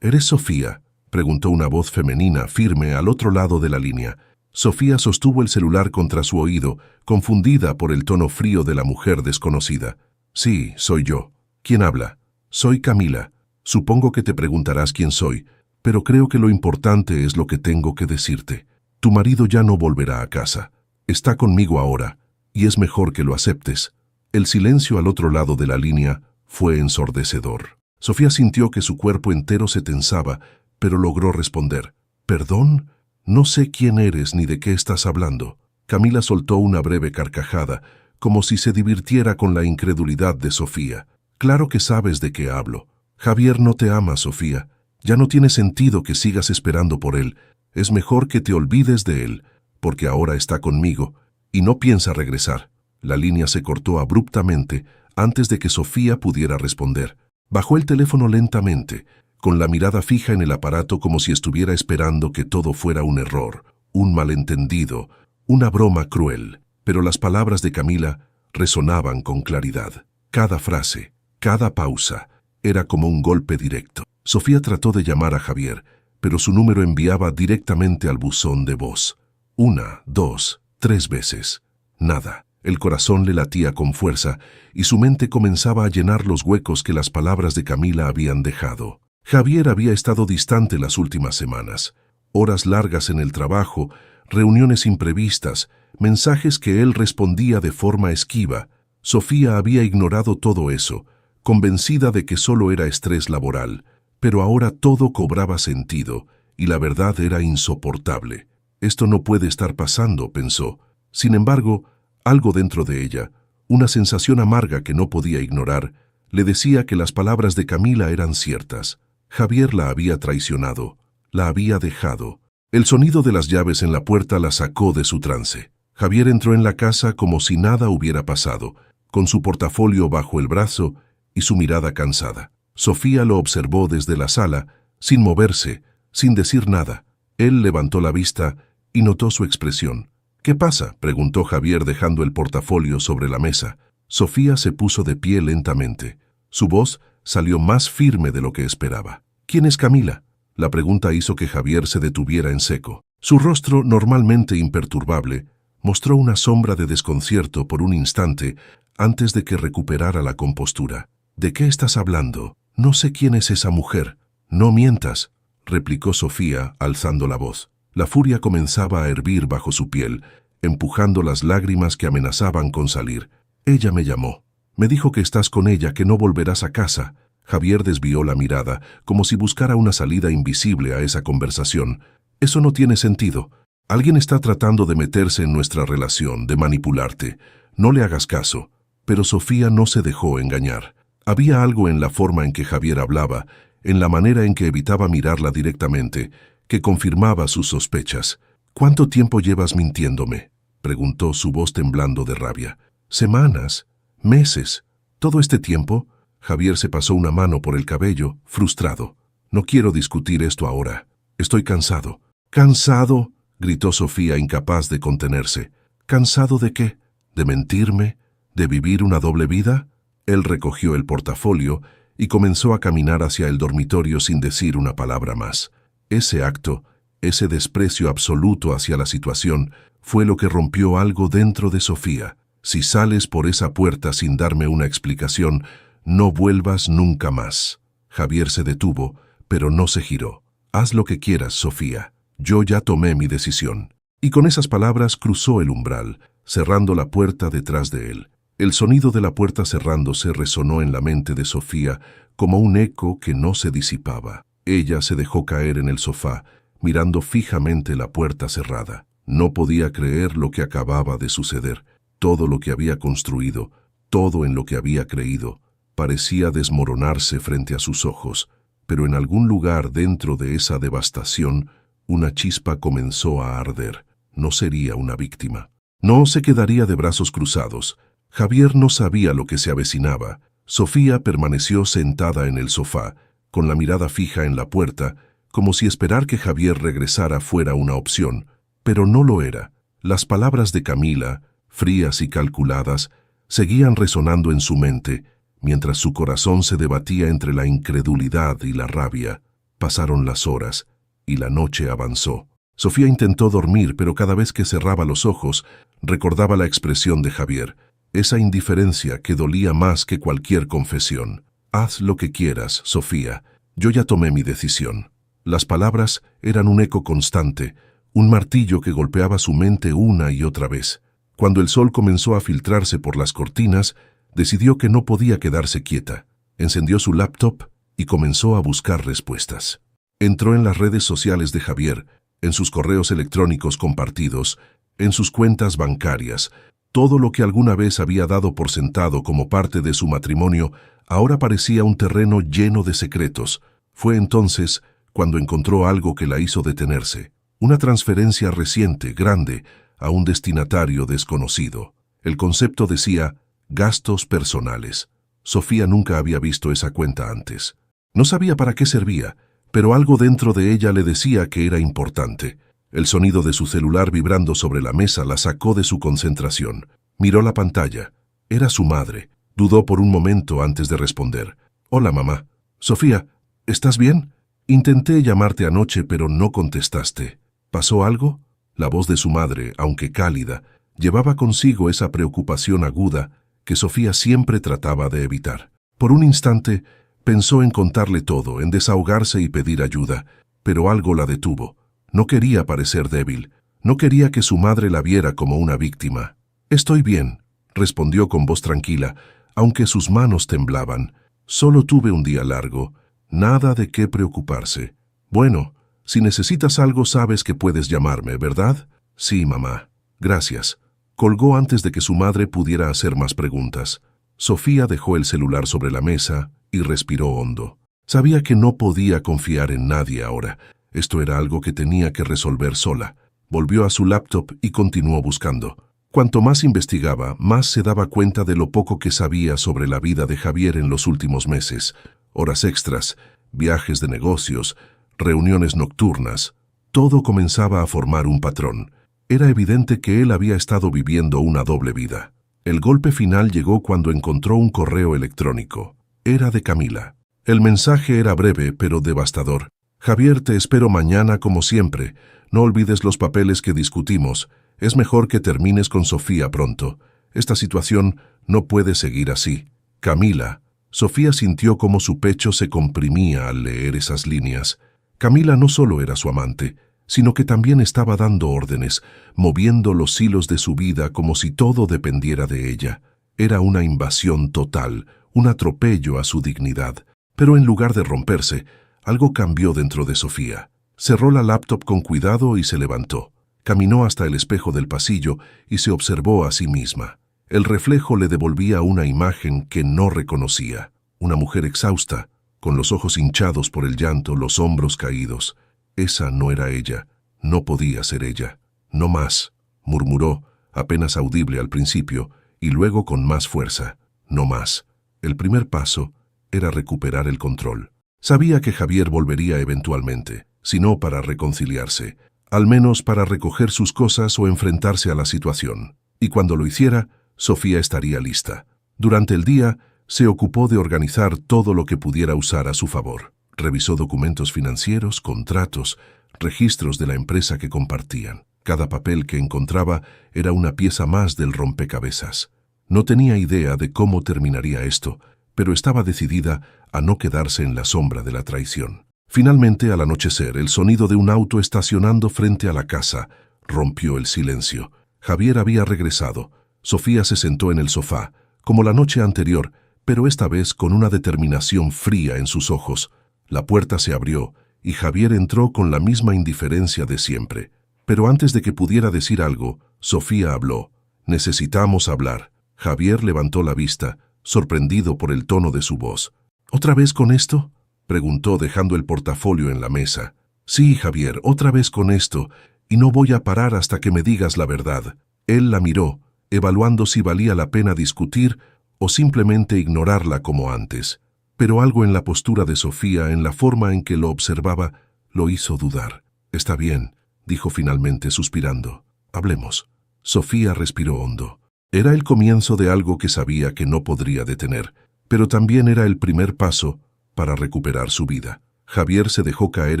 ¿Eres Sofía?, preguntó una voz femenina firme al otro lado de la línea. Sofía sostuvo el celular contra su oído, confundida por el tono frío de la mujer desconocida. Sí, soy yo. ¿Quién habla? Soy Camila. Supongo que te preguntarás quién soy, pero creo que lo importante es lo que tengo que decirte. Tu marido ya no volverá a casa. Está conmigo ahora, y es mejor que lo aceptes. El silencio al otro lado de la línea fue ensordecedor. Sofía sintió que su cuerpo entero se tensaba, pero logró responder. ¿Perdón? No sé quién eres ni de qué estás hablando. Camila soltó una breve carcajada, como si se divirtiera con la incredulidad de Sofía. Claro que sabes de qué hablo. Javier no te ama, Sofía. Ya no tiene sentido que sigas esperando por él. Es mejor que te olvides de él, porque ahora está conmigo y no piensa regresar. La línea se cortó abruptamente antes de que Sofía pudiera responder. Bajó el teléfono lentamente, con la mirada fija en el aparato como si estuviera esperando que todo fuera un error, un malentendido, una broma cruel. Pero las palabras de Camila resonaban con claridad. Cada frase, cada pausa, era como un golpe directo. Sofía trató de llamar a Javier, pero su número enviaba directamente al buzón de voz. 1, 2, 3 veces. Nada. El corazón le latía con fuerza y su mente comenzaba a llenar los huecos que las palabras de Camila habían dejado. Javier había estado distante las últimas semanas. Horas largas en el trabajo, reuniones imprevistas, mensajes que él respondía de forma esquiva. Sofía había ignorado todo eso, convencida de que solo era estrés laboral, pero ahora todo cobraba sentido y la verdad era insoportable. Esto no puede estar pasando, pensó. Sin embargo, algo dentro de ella, una sensación amarga que no podía ignorar, le decía que las palabras de Camila eran ciertas. Javier la había traicionado, la había dejado. El sonido de las llaves en la puerta la sacó de su trance. Javier entró en la casa como si nada hubiera pasado, con su portafolio bajo el brazo y su mirada cansada. Sofía lo observó desde la sala, sin moverse, sin decir nada. Él levantó la vista y notó su expresión. ¿Qué pasa?, preguntó Javier dejando el portafolio sobre la mesa. Sofía se puso de pie lentamente. Su voz salió más firme de lo que esperaba. ¿Quién es Camila? La pregunta hizo que Javier se detuviera en seco. Su rostro, normalmente imperturbable, mostró una sombra de desconcierto por un instante antes de que recuperara la compostura. ¿De qué estás hablando? No sé quién es esa mujer. No mientas, replicó Sofía, alzando la voz. La furia comenzaba a hervir bajo su piel, empujando las lágrimas que amenazaban con salir. Ella me llamó. Me dijo que estás con ella, que no volverás a casa. Javier desvió la mirada, como si buscara una salida invisible a esa conversación. Eso no tiene sentido. Alguien está tratando de meterse en nuestra relación, de manipularte. No le hagas caso. Pero Sofía no se dejó engañar. Había algo en la forma en que Javier hablaba, en la manera en que evitaba mirarla directamente, que confirmaba sus sospechas. ¿Cuánto tiempo llevas mintiéndome?, preguntó, su voz temblando de rabia. ¿Semanas? ¿Meses? ¿Todo este tiempo? Javier se pasó una mano por el cabello, frustrado. No quiero discutir esto ahora. Estoy cansado. ¿Cansado?, gritó Sofía, incapaz de contenerse. ¿Cansado de qué? ¿De mentirme? ¿De vivir una doble vida? Él recogió el portafolio y comenzó a caminar hacia el dormitorio sin decir una palabra más. Ese acto, ese desprecio absoluto hacia la situación, fue lo que rompió algo dentro de Sofía. Si sales por esa puerta sin darme una explicación, no vuelvas nunca más. Javier se detuvo, pero no se giró. Haz lo que quieras, Sofía. Yo ya tomé mi decisión. Y con esas palabras cruzó el umbral, cerrando la puerta detrás de él. El sonido de la puerta cerrándose resonó en la mente de Sofía como un eco que no se disipaba. Ella se dejó caer en el sofá, mirando fijamente la puerta cerrada. No podía creer lo que acababa de suceder. Todo lo que había construido, todo en lo que había creído, parecía desmoronarse frente a sus ojos, pero en algún lugar dentro de esa devastación, una chispa comenzó a arder. No sería una víctima. No se quedaría de brazos cruzados. Javier no sabía lo que se avecinaba. Sofía permaneció sentada en el sofá, con la mirada fija en la puerta, como si esperar que Javier regresara fuera una opción, pero no lo era. Las palabras de Camila, frías y calculadas, seguían resonando en su mente, mientras su corazón se debatía entre la incredulidad y la rabia. Pasaron las horas, y la noche avanzó. Sofía intentó dormir, pero cada vez que cerraba los ojos, recordaba la expresión de Javier, esa indiferencia que dolía más que cualquier confesión. Haz lo que quieras, Sofía. Yo ya tomé mi decisión. Las palabras eran un eco constante, un martillo que golpeaba su mente una y otra vez. Cuando el sol comenzó a filtrarse por las cortinas, decidió que no podía quedarse quieta. Encendió su laptop y comenzó a buscar respuestas. Entró en las redes sociales de Javier, en sus correos electrónicos compartidos, en sus cuentas bancarias. Todo lo que alguna vez había dado por sentado como parte de su matrimonio ahora parecía un terreno lleno de secretos. Fue entonces cuando encontró algo que la hizo detenerse. Una transferencia reciente, grande, a un destinatario desconocido. El concepto decía gastos personales. Sofía nunca había visto esa cuenta antes. No sabía para qué servía, pero algo dentro de ella le decía que era importante. El sonido de su celular vibrando sobre la mesa la sacó de su concentración. Miró la pantalla. Era su madre. Dudó por un momento antes de responder. «Hola, mamá. Sofía, ¿estás bien? Intenté llamarte anoche, pero no contestaste. ¿Pasó algo?» La voz de su madre, aunque cálida, llevaba consigo esa preocupación aguda que Sofía siempre trataba de evitar. Por un instante, pensó en contarle todo, en desahogarse y pedir ayuda, pero algo la detuvo. No quería parecer débil, no quería que su madre la viera como una víctima. «Estoy bien», respondió con voz tranquila, aunque sus manos temblaban. «Solo tuve un día largo, nada de qué preocuparse». «Bueno, si necesitas algo sabes que puedes llamarme, ¿verdad?» «Sí, mamá. Gracias». Colgó antes de que su madre pudiera hacer más preguntas. Sofía dejó el celular sobre la mesa y respiró hondo. Sabía que no podía confiar en nadie ahora. Esto era algo que tenía que resolver sola. Volvió a su laptop y continuó buscando. Cuanto más investigaba, más se daba cuenta de lo poco que sabía sobre la vida de Javier en los últimos meses. Horas extras, viajes de negocios, reuniones nocturnas. Todo comenzaba a formar un patrón. Era evidente que él había estado viviendo una doble vida. El golpe final llegó cuando encontró un correo electrónico. Era de Camila. El mensaje era breve pero devastador. «Javier, te espero mañana como siempre. No olvides los papeles que discutimos. Es mejor que termines con Sofía pronto. Esta situación no puede seguir así. Camila». Sofía sintió cómo su pecho se comprimía al leer esas líneas. Camila no solo era su amante, sino que también estaba dando órdenes, moviendo los hilos de su vida como si todo dependiera de ella. Era una invasión total, un atropello a su dignidad. Pero en lugar de romperse, algo cambió dentro de Sofía. Cerró la laptop con cuidado y se levantó. Caminó hasta el espejo del pasillo y se observó a sí misma. El reflejo le devolvía una imagen que no reconocía. Una mujer exhausta, con los ojos hinchados por el llanto, los hombros caídos. Esa no era ella, no podía ser ella. «No más», murmuró, apenas audible al principio, y luego con más fuerza. «No más». El primer paso era recuperar el control. Sabía que Javier volvería eventualmente, si no para reconciliarse, al menos para recoger sus cosas o enfrentarse a la situación. Y cuando lo hiciera, Sofía estaría lista. Durante el día, se ocupó de organizar todo lo que pudiera usar a su favor. Revisó documentos financieros, contratos, registros de la empresa que compartían. Cada papel que encontraba era una pieza más del rompecabezas. No tenía idea de cómo terminaría esto, pero estaba decidida a no quedarse en la sombra de la traición. Finalmente, al anochecer, el sonido de un auto estacionando frente a la casa rompió el silencio. Javier había regresado. Sofía se sentó en el sofá, como la noche anterior, pero esta vez con una determinación fría en sus ojos. La puerta se abrió y Javier entró con la misma indiferencia de siempre. Pero antes de que pudiera decir algo, Sofía habló. «Necesitamos hablar». Javier levantó la vista, sorprendido por el tono de su voz. «¿Otra vez con esto?», preguntó dejando el portafolio en la mesa. «Sí, Javier, otra vez con esto, y no voy a parar hasta que me digas la verdad». Él la miró, evaluando si valía la pena discutir o simplemente ignorarla como antes. Pero algo en la postura de Sofía, en la forma en que lo observaba, lo hizo dudar. «Está bien», dijo finalmente suspirando. «Hablemos». Sofía respiró hondo. Era el comienzo de algo que sabía que no podría detener, pero también era el primer paso para recuperar su vida. Javier se dejó caer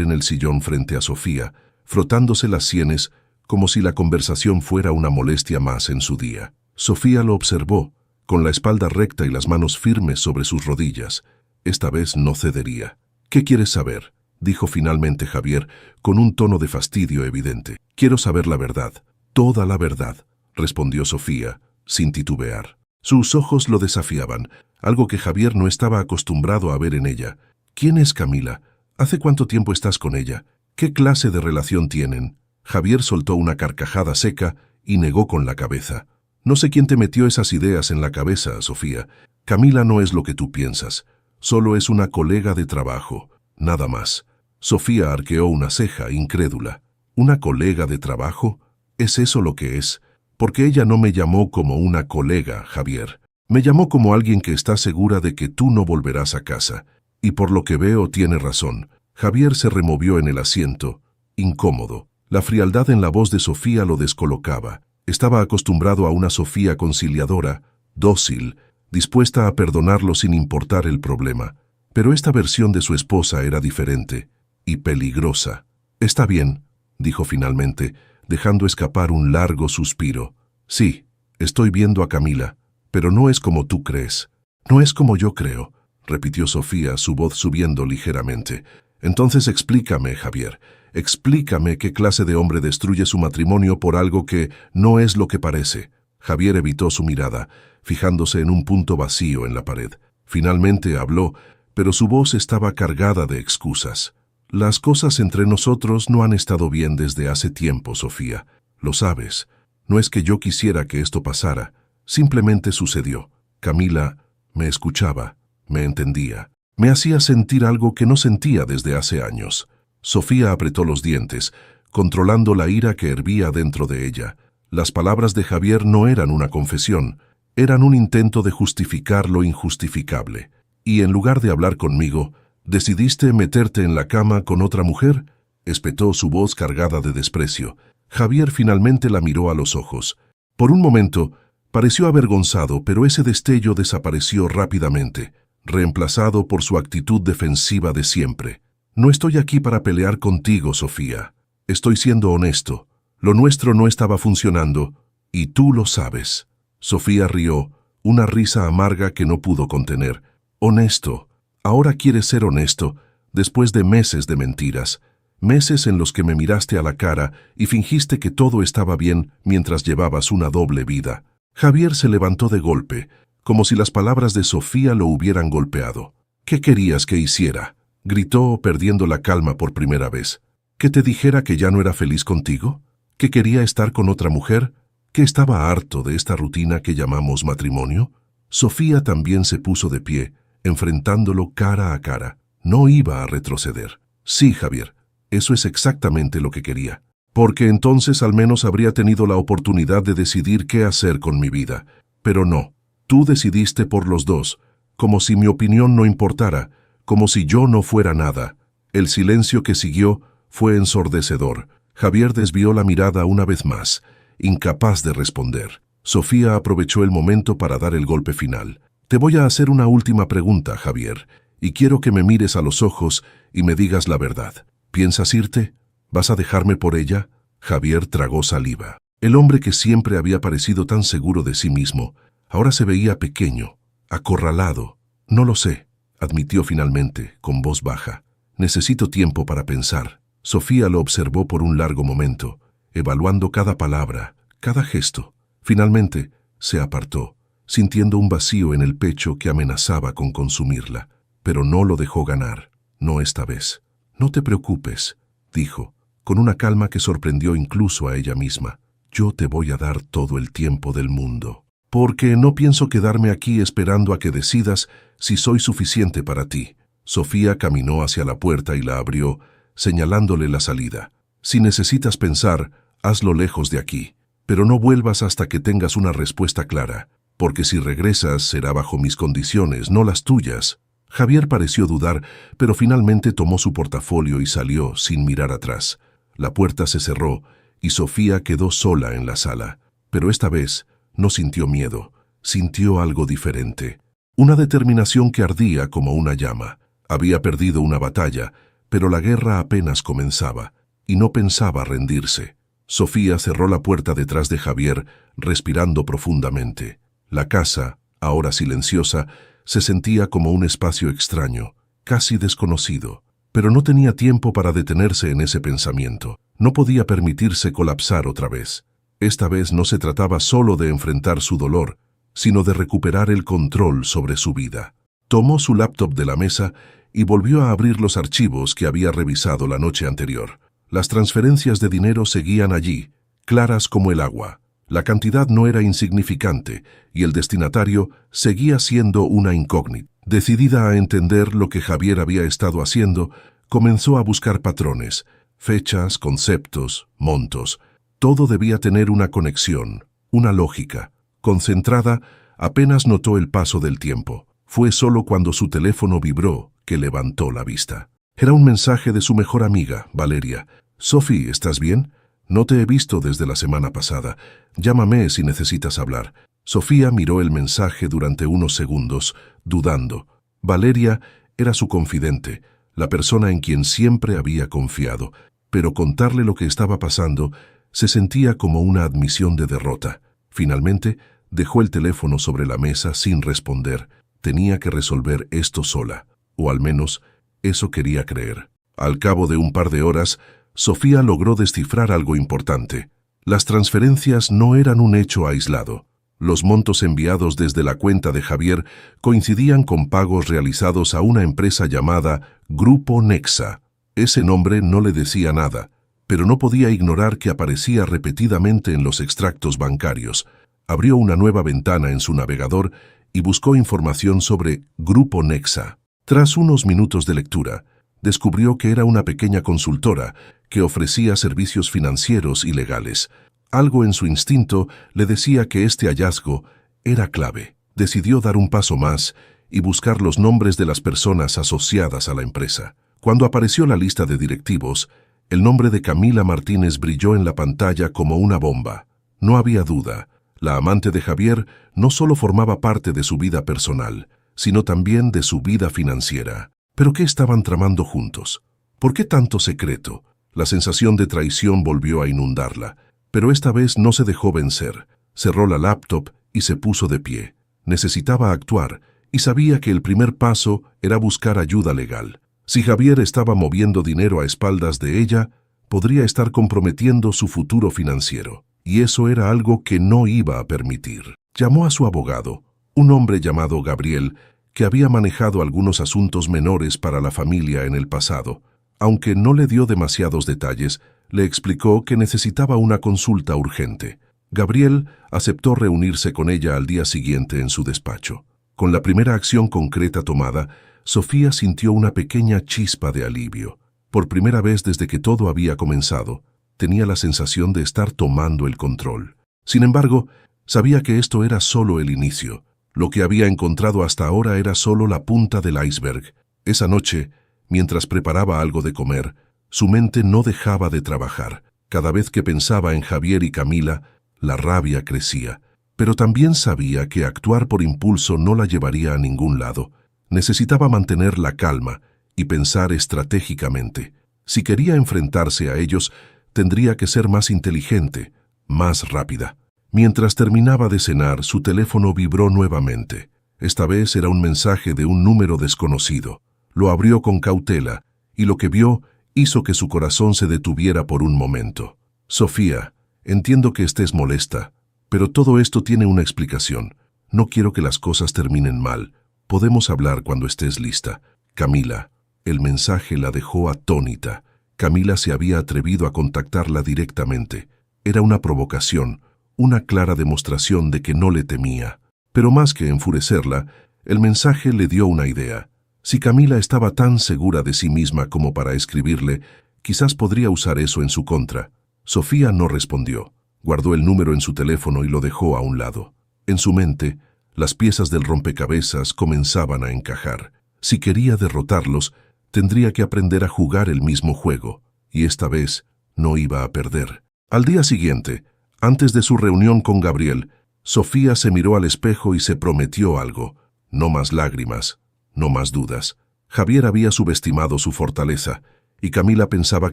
en el sillón frente a Sofía, frotándose las sienes como si la conversación fuera una molestia más en su día. Sofía lo observó, con la espalda recta y las manos firmes sobre sus rodillas. Esta vez no cedería. «¿Qué quieres saber?», dijo finalmente Javier, con un tono de fastidio evidente. «Quiero saber la verdad, toda la verdad», respondió Sofía, sin titubear. Sus ojos lo desafiaban, algo que Javier no estaba acostumbrado a ver en ella. «¿Quién es Camila? ¿Hace cuánto tiempo estás con ella? ¿Qué clase de relación tienen?». Javier soltó una carcajada seca y negó con la cabeza. «No sé quién te metió esas ideas en la cabeza, Sofía. Camila no es lo que tú piensas. Solo es una colega de trabajo, nada más». Sofía arqueó una ceja, incrédula. «¿Una colega de trabajo? ¿Es eso lo que es? Porque ella no me llamó como una colega, Javier. Me llamó como alguien que está segura de que tú no volverás a casa. Y por lo que veo tiene razón». Javier se removió en el asiento, incómodo. La frialdad en la voz de Sofía lo descolocaba. Estaba acostumbrado a una Sofía conciliadora, dócil, dispuesta a perdonarlo sin importar el problema. Pero esta versión de su esposa era diferente y peligrosa. «Está bien», dijo finalmente, dejando escapar un largo suspiro. «Sí, estoy viendo a Camila, pero no es como tú crees». «No es como yo creo», repitió Sofía, su voz subiendo ligeramente. «Entonces explícame, Javier, explícame qué clase de hombre destruye su matrimonio por algo que no es lo que parece». Javier evitó su mirada, fijándose en un punto vacío en la pared. Finalmente habló, pero su voz estaba cargada de excusas. «Las cosas entre nosotros no han estado bien desde hace tiempo, Sofía. Lo sabes. No es que yo quisiera que esto pasara. Simplemente sucedió. Camila me escuchaba, me entendía. Me hacía sentir algo que no sentía desde hace años». Sofía apretó los dientes, controlando la ira que hervía dentro de ella. Las palabras de Javier no eran una confesión, eran un intento de justificar lo injustificable. «Y en lugar de hablar conmigo, ¿decidiste meterte en la cama con otra mujer?», espetó su voz cargada de desprecio. Javier finalmente la miró a los ojos. Por un momento, pareció avergonzado, pero ese destello desapareció rápidamente, reemplazado por su actitud defensiva de siempre. «No estoy aquí para pelear contigo, Sofía. Estoy siendo honesto. Lo nuestro no estaba funcionando, y tú lo sabes». Sofía rió, una risa amarga que no pudo contener. «Honesto. Ahora quieres ser honesto, después de meses de mentiras. Meses en los que me miraste a la cara y fingiste que todo estaba bien mientras llevabas una doble vida». Javier se levantó de golpe, como si las palabras de Sofía lo hubieran golpeado. «¿Qué querías que hiciera?», gritó, perdiendo la calma por primera vez. «¿Que te dijera que ya no era feliz contigo? ¿Que quería estar con otra mujer? ¿Que estaba harto de esta rutina que llamamos matrimonio?». Sofía también se puso de pie, enfrentándolo cara a cara. No iba a retroceder. «Sí, Javier, eso es exactamente lo que quería. Porque entonces al menos habría tenido la oportunidad de decidir qué hacer con mi vida. Pero no, tú decidiste por los dos, como si mi opinión no importara, como si yo no fuera nada». El silencio que siguió fue ensordecedor. Javier desvió la mirada una vez más, incapaz de responder. Sofía aprovechó el momento para dar el golpe final. «Te voy a hacer una última pregunta, Javier, y quiero que me mires a los ojos y me digas la verdad. ¿Piensas irte? ¿Vas a dejarme por ella?». Javier tragó saliva. El hombre que siempre había parecido tan seguro de sí mismo, ahora se veía pequeño, acorralado. «No lo sé», admitió finalmente, con voz baja. «Necesito tiempo para pensar». Sofía lo observó por un largo momento, evaluando cada palabra, cada gesto. Finalmente, se apartó, sintiendo un vacío en el pecho que amenazaba con consumirla. Pero no lo dejó ganar, no esta vez. «No te preocupes», dijo, con una calma que sorprendió incluso a ella misma. «Yo te voy a dar todo el tiempo del mundo. Porque no pienso quedarme aquí esperando a que decidas si soy suficiente para ti». Sofía caminó hacia la puerta y la abrió, señalándole la salida. «Si necesitas pensar, hazlo lejos de aquí. Pero no vuelvas hasta que tengas una respuesta clara, porque si regresas será bajo mis condiciones, no las tuyas». Javier pareció dudar, pero finalmente tomó su portafolio y salió sin mirar atrás. La puerta se cerró y Sofía quedó sola en la sala. Pero esta vez no sintió miedo, sintió algo diferente. Una determinación que ardía como una llama. Había perdido una batalla, pero la guerra apenas comenzaba, y no pensaba rendirse. Sofía cerró la puerta detrás de Javier, respirando profundamente. La casa, ahora silenciosa, se sentía como un espacio extraño, casi desconocido. Pero no tenía tiempo para detenerse en ese pensamiento. No podía permitirse colapsar otra vez. Esta vez no se trataba solo de enfrentar su dolor, sino de recuperar el control sobre su vida. Tomó su laptop de la mesa y volvió a abrir los archivos que había revisado la noche anterior. Las transferencias de dinero seguían allí, claras como el agua. La cantidad no era insignificante y el destinatario seguía siendo una incógnita. Decidida a entender lo que Javier había estado haciendo, comenzó a buscar patrones, fechas, conceptos, montos. Todo debía tener una conexión, una lógica. Concentrada, apenas notó el paso del tiempo. Fue solo cuando su teléfono vibró que levantó la vista. Era un mensaje de su mejor amiga, Valeria. «Sophie, ¿estás bien? No te he visto desde la semana pasada. Llámame si necesitas hablar». Sofía miró el mensaje durante unos segundos, dudando. Valeria era su confidente, la persona en quien siempre había confiado, pero contarle lo que estaba pasando se sentía como una admisión de derrota. Finalmente, dejó el teléfono sobre la mesa sin responder. Tenía que resolver esto sola, o al menos eso quería creer. Al cabo de un par de horas, Sofía logró descifrar algo importante. Las transferencias no eran un hecho aislado. Los montos enviados desde la cuenta de Javier coincidían con pagos realizados a una empresa llamada Grupo Nexa. Ese nombre no le decía nada, pero no podía ignorar que aparecía repetidamente en los extractos bancarios. Abrió una nueva ventana en su navegador y buscó información sobre Grupo Nexa. Tras unos minutos de lectura, descubrió que era una pequeña consultora que ofrecía servicios financieros y legales. Algo en su instinto le decía que este hallazgo era clave. Decidió dar un paso más y buscar los nombres de las personas asociadas a la empresa. Cuando apareció la lista de directivos, el nombre de Camila Martínez brilló en la pantalla como una bomba. No había duda, la amante de Javier no solo formaba parte de su vida personal, sino también de su vida financiera. ¿Pero qué estaban tramando juntos? ¿Por qué tanto secreto? La sensación de traición volvió a inundarla. Pero esta vez no se dejó vencer. Cerró la laptop y se puso de pie. Necesitaba actuar y sabía que el primer paso era buscar ayuda legal. Si Javier estaba moviendo dinero a espaldas de ella, podría estar comprometiendo su futuro financiero. Y eso era algo que no iba a permitir. Llamó a su abogado, un hombre llamado Gabriel, que había manejado algunos asuntos menores para la familia en el pasado. Aunque no le dio demasiados detalles, le explicó que necesitaba una consulta urgente. Gabriel aceptó reunirse con ella al día siguiente en su despacho. Con la primera acción concreta tomada, Sofía sintió una pequeña chispa de alivio. Por primera vez desde que todo había comenzado, tenía la sensación de estar tomando el control. Sin embargo, sabía que esto era solo el inicio. Lo que había encontrado hasta ahora era solo la punta del iceberg. Esa noche, mientras preparaba algo de comer, su mente no dejaba de trabajar. Cada vez que pensaba en Javier y Camila, la rabia crecía. Pero también sabía que actuar por impulso no la llevaría a ningún lado. Necesitaba mantener la calma y pensar estratégicamente. Si quería enfrentarse a ellos, tendría que ser más inteligente, más rápida. Mientras terminaba de cenar, su teléfono vibró nuevamente. Esta vez era un mensaje de un número desconocido. Lo abrió con cautela, y lo que vio hizo que su corazón se detuviera por un momento. «Sofía, entiendo que estés molesta, pero todo esto tiene una explicación. No quiero que las cosas terminen mal. Podemos hablar cuando estés lista. Camila». El mensaje la dejó atónita. Camila se había atrevido a contactarla directamente. Era una provocación, una clara demostración de que no le temía. Pero más que enfurecerla, el mensaje le dio una idea. Si Camila estaba tan segura de sí misma como para escribirle, quizás podría usar eso en su contra. Sofía no respondió. Guardó el número en su teléfono y lo dejó a un lado. En su mente, las piezas del rompecabezas comenzaban a encajar. Si quería derrotarlos, tendría que aprender a jugar el mismo juego, y esta vez no iba a perder. Al día siguiente, antes de su reunión con Gabriel, Sofía se miró al espejo y se prometió algo. No más lágrimas, no más dudas. Javier había subestimado su fortaleza, y Camila pensaba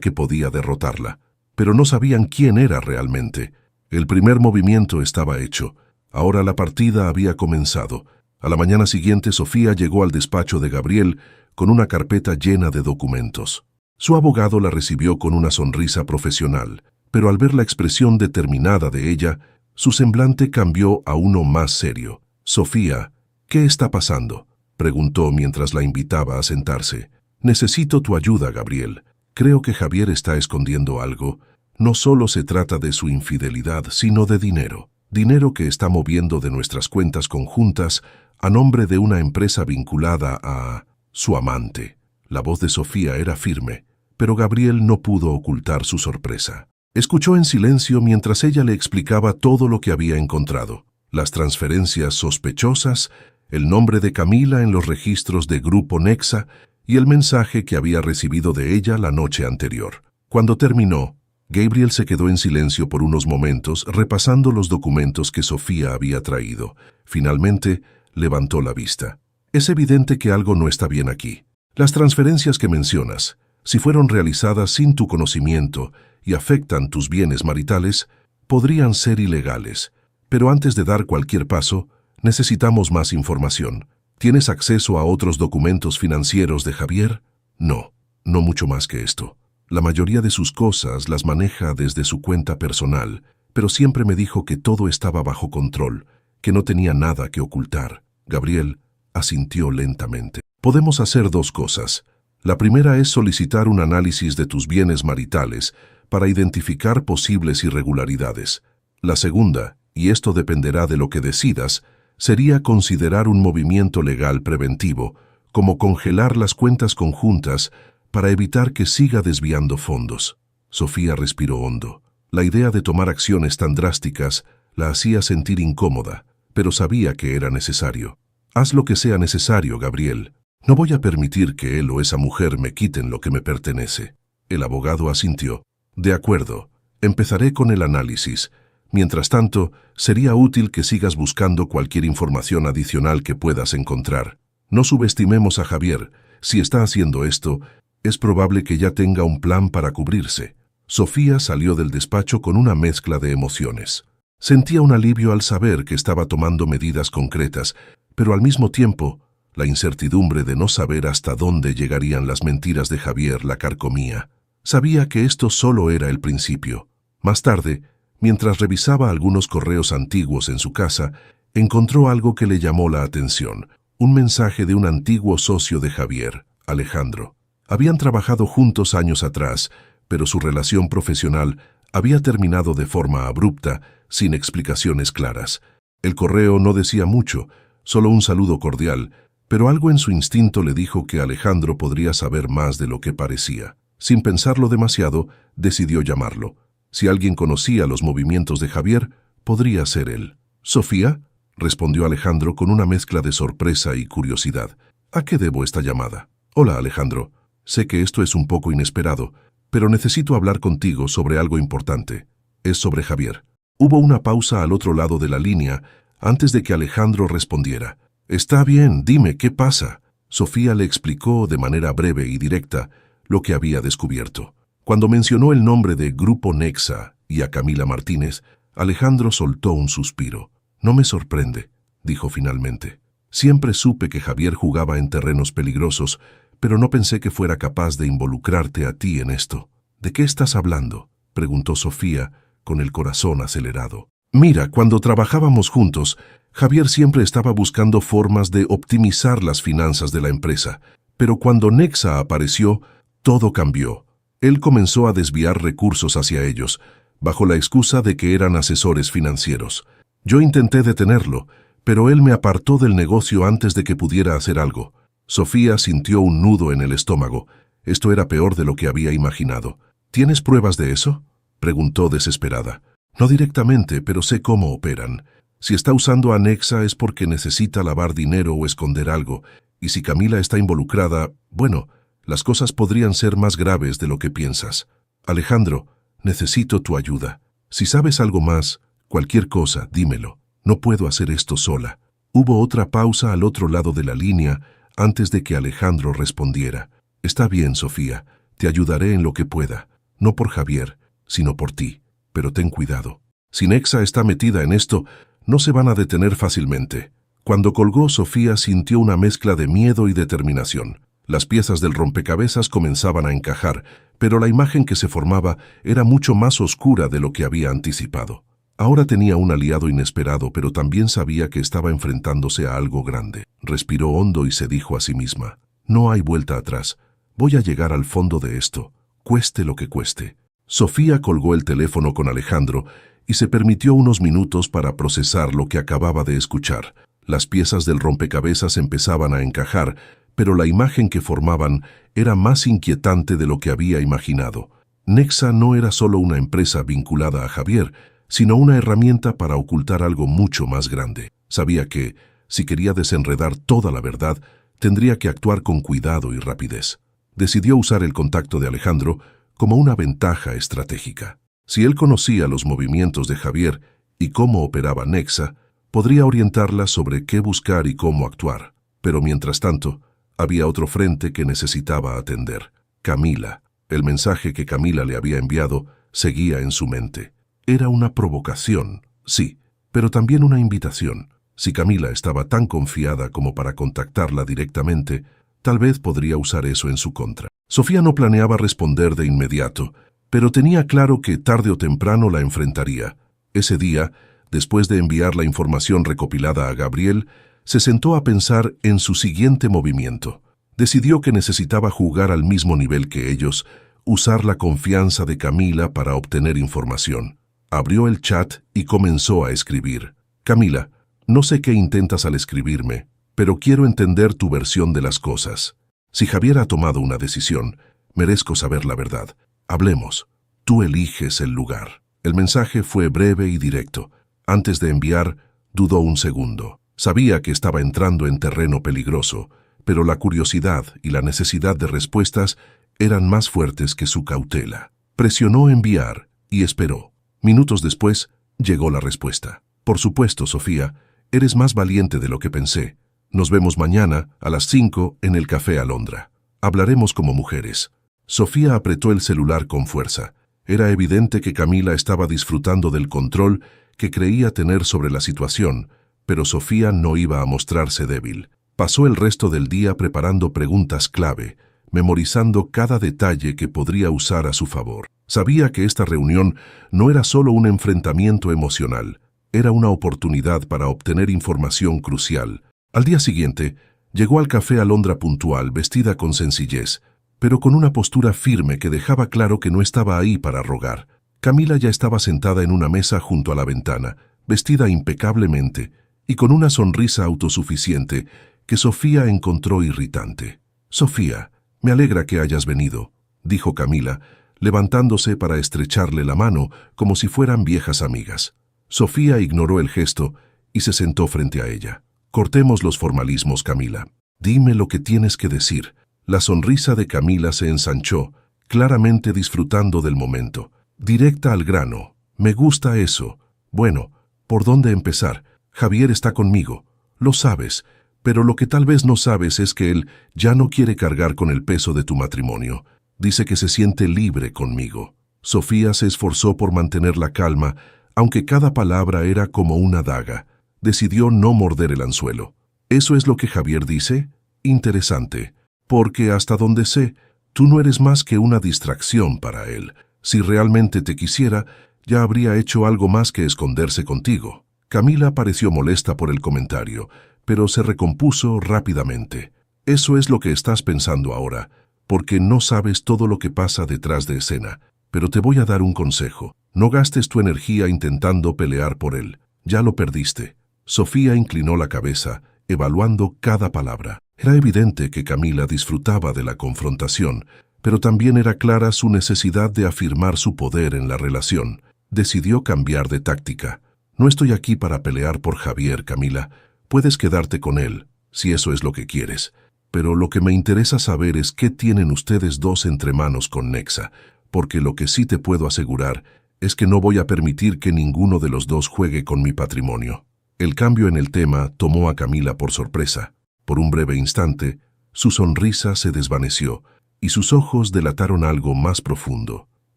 que podía derrotarla. Pero no sabían quién era realmente. El primer movimiento estaba hecho. Ahora la partida había comenzado. A la mañana siguiente, Sofía llegó al despacho de Gabriel con una carpeta llena de documentos. Su abogado la recibió con una sonrisa profesional, pero al ver la expresión determinada de ella, su semblante cambió a uno más serio. «Sofía, ¿qué está pasando?», preguntó mientras la invitaba a sentarse. «Necesito tu ayuda, Gabriel. Creo que Javier está escondiendo algo. No solo se trata de su infidelidad, sino de dinero. Dinero que está moviendo de nuestras cuentas conjuntas a nombre de una empresa vinculada a su amante». La voz de Sofía era firme, pero Gabriel no pudo ocultar su sorpresa. Escuchó en silencio mientras ella le explicaba todo lo que había encontrado: las transferencias sospechosas, el nombre de Camila en los registros de Grupo Nexa y el mensaje que había recibido de ella la noche anterior. Cuando terminó, Gabriel se quedó en silencio por unos momentos repasando los documentos que Sofía había traído. Finalmente, levantó la vista. «Es evidente que algo no está bien aquí. Las transferencias que mencionas, si fueron realizadas sin tu conocimiento y afectan tus bienes maritales, podrían ser ilegales. Pero antes de dar cualquier paso, necesitamos más información. ¿Tienes acceso a otros documentos financieros de Javier?». «No, no mucho más que esto. La mayoría de sus cosas las maneja desde su cuenta personal, pero siempre me dijo que todo estaba bajo control, que no tenía nada que ocultar». Gabriel asintió lentamente. «Podemos hacer dos cosas. La primera es solicitar un análisis de tus bienes maritales para identificar posibles irregularidades. La segunda, y esto dependerá de lo que decidas, sería considerar un movimiento legal preventivo, como congelar las cuentas conjuntas para evitar que siga desviando fondos». Sofía respiró hondo. La idea de tomar acciones tan drásticas la hacía sentir incómoda, pero sabía que era necesario. «Haz lo que sea necesario, Gabriel. No voy a permitir que él o esa mujer me quiten lo que me pertenece». El abogado asintió. «De acuerdo, empezaré con el análisis. Mientras tanto, sería útil que sigas buscando cualquier información adicional que puedas encontrar. No subestimemos a Javier. Si está haciendo esto, es probable que ya tenga un plan para cubrirse». Sofía salió del despacho con una mezcla de emociones. Sentía un alivio al saber que estaba tomando medidas concretas, pero al mismo tiempo, la incertidumbre de no saber hasta dónde llegarían las mentiras de Javier la carcomía. Sabía que esto solo era el principio. Más tarde, mientras revisaba algunos correos antiguos en su casa, encontró algo que le llamó la atención: un mensaje de un antiguo socio de Javier, Alejandro. Habían trabajado juntos años atrás, pero su relación profesional había terminado de forma abrupta, sin explicaciones claras. El correo no decía mucho, solo un saludo cordial, pero algo en su instinto le dijo que Alejandro podría saber más de lo que parecía. Sin pensarlo demasiado, decidió llamarlo. Si alguien conocía los movimientos de Javier, podría ser él. «¿Sofía?», respondió Alejandro con una mezcla de sorpresa y curiosidad. «¿A qué debo esta llamada?». «Hola, Alejandro. Sé que esto es un poco inesperado, pero necesito hablar contigo sobre algo importante. Es sobre Javier». Hubo una pausa al otro lado de la línea antes de que Alejandro respondiera. «Está bien, dime, ¿qué pasa?». Sofía le explicó de manera breve y directa lo que había descubierto. Cuando mencionó el nombre de Grupo Nexa y a Camila Martínez, Alejandro soltó un suspiro. «No me sorprende», dijo finalmente. «Siempre supe que Javier jugaba en terrenos peligrosos, pero no pensé que fuera capaz de involucrarte a ti en esto». «¿De qué estás hablando?», preguntó Sofía, con el corazón acelerado. «Mira, cuando trabajábamos juntos, Javier siempre estaba buscando formas de optimizar las finanzas de la empresa, pero cuando Nexa apareció, todo cambió. Él comenzó a desviar recursos hacia ellos, bajo la excusa de que eran asesores financieros. Yo intenté detenerlo, pero él me apartó del negocio antes de que pudiera hacer algo». Sofía sintió un nudo en el estómago. Esto era peor de lo que había imaginado. «¿Tienes pruebas de eso?», preguntó desesperada. «No directamente, pero sé cómo operan. Si está usando a Nexa es porque necesita lavar dinero o esconder algo, y si Camila está involucrada, bueno, las cosas podrían ser más graves de lo que piensas. Alejandro, necesito tu ayuda. Si sabes algo más, cualquier cosa, dímelo. No puedo hacer esto sola». Hubo otra pausa al otro lado de la línea antes de que Alejandro respondiera. «Está bien, Sofía. Te Te ayudaré en lo que pueda, no por Javier, sino por ti. Pero ten cuidado. Si Nexa está metida en esto, no se van a detener fácilmente. Cuando colgó, Sofía sintió una mezcla de miedo y determinación. Las piezas del rompecabezas comenzaban a encajar, pero la imagen que se formaba era mucho más oscura de lo que había anticipado. Ahora tenía un aliado inesperado, pero también sabía que estaba enfrentándose a algo grande. Respiró hondo y se dijo a sí misma: no hay vuelta atrás. Voy a llegar al fondo de esto, cueste lo que cueste. Sofía colgó el teléfono con Alejandro y se permitió unos minutos para procesar lo que acababa de escuchar. Las piezas del rompecabezas empezaban a encajar, pero la imagen que formaban era más inquietante de lo que había imaginado. Nexa no era solo una empresa vinculada a Javier, sino una herramienta para ocultar algo mucho más grande. Sabía que, si quería desenredar toda la verdad, tendría que actuar con cuidado y rapidez. Decidió usar el contacto de Alejandro como una ventaja estratégica. Si él conocía los movimientos de Javier y cómo operaba Nexa, podría orientarla sobre qué buscar y cómo actuar. Pero mientras tanto, había otro frente que necesitaba atender. Camila. El mensaje que Camila le había enviado seguía en su mente. Era una provocación, sí, pero también una invitación. Si Camila estaba tan confiada como para contactarla directamente, tal vez podría usar eso en su contra. Sofía no planeaba responder de inmediato, pero tenía claro que tarde o temprano la enfrentaría. Ese día, después de enviar la información recopilada a Gabriel, se sentó a pensar en su siguiente movimiento. Decidió que necesitaba jugar al mismo nivel que ellos, usar la confianza de Camila para obtener información. Abrió el chat y comenzó a escribir. Camila, no sé qué intentas al escribirme, pero quiero entender tu versión de las cosas. Si Javier ha tomado una decisión, merezco saber la verdad. Hablemos. Tú eliges el lugar. El mensaje fue breve y directo. Antes de enviar, dudó un segundo. Sabía que estaba entrando en terreno peligroso, pero la curiosidad y la necesidad de respuestas eran más fuertes que su cautela. Presionó enviar y esperó. Minutos después, llegó la respuesta. Por supuesto, Sofía, eres más valiente de lo que pensé. Nos vemos mañana a las 5 en el Café Alondra. Hablaremos como mujeres. Sofía apretó el celular con fuerza. Era evidente que Camila estaba disfrutando del control que creía tener sobre la situación, pero Sofía no iba a mostrarse débil. Pasó el resto del día preparando preguntas clave, memorizando cada detalle que podría usar a su favor. Sabía que esta reunión no era solo un enfrentamiento emocional, era una oportunidad para obtener información crucial. Al día siguiente, llegó al Café Alondra puntual, vestida con sencillez, pero con una postura firme que dejaba claro que no estaba ahí para rogar. Camila ya estaba sentada en una mesa junto a la ventana, vestida impecablemente y con una sonrisa autosuficiente que Sofía encontró irritante. «Sofía, me alegra que hayas venido», dijo Camila, levantándose para estrecharle la mano como si fueran viejas amigas. Sofía ignoró el gesto y se sentó frente a ella. «Cortemos los formalismos, Camila. Dime lo que tienes que decir». La sonrisa de Camila se ensanchó, claramente disfrutando del momento. Directa al grano. «Me gusta eso. Bueno, ¿por dónde empezar? Javier está conmigo. Lo sabes, pero lo que tal vez no sabes es que él ya no quiere cargar con el peso de tu matrimonio. Dice que se siente libre conmigo». Sofía se esforzó por mantener la calma, aunque cada palabra era como una daga. Decidió no morder el anzuelo. «¿Eso es lo que Javier dice? Interesante. Porque hasta donde sé, tú no eres más que una distracción para él. Si realmente te quisiera, ya habría hecho algo más que esconderse contigo». Camila pareció molesta por el comentario, pero se recompuso rápidamente. «Eso es lo que estás pensando ahora, porque no sabes todo lo que pasa detrás de escena. Pero te voy a dar un consejo. No gastes tu energía intentando pelear por él. Ya lo perdiste». Sofía inclinó la cabeza, evaluando cada palabra. Era evidente que Camila disfrutaba de la confrontación, pero también era clara su necesidad de afirmar su poder en la relación. Decidió cambiar de táctica. «No estoy aquí para pelear por Javier, Camila. Puedes quedarte con él, si eso es lo que quieres. Pero lo que me interesa saber es qué tienen ustedes dos entre manos con Nexa, porque lo que sí te puedo asegurar es que no voy a permitir que ninguno de los dos juegue con mi patrimonio». El cambio en el tema tomó a Camila por sorpresa. Por un breve instante, su sonrisa se desvaneció, y sus ojos delataron algo más profundo,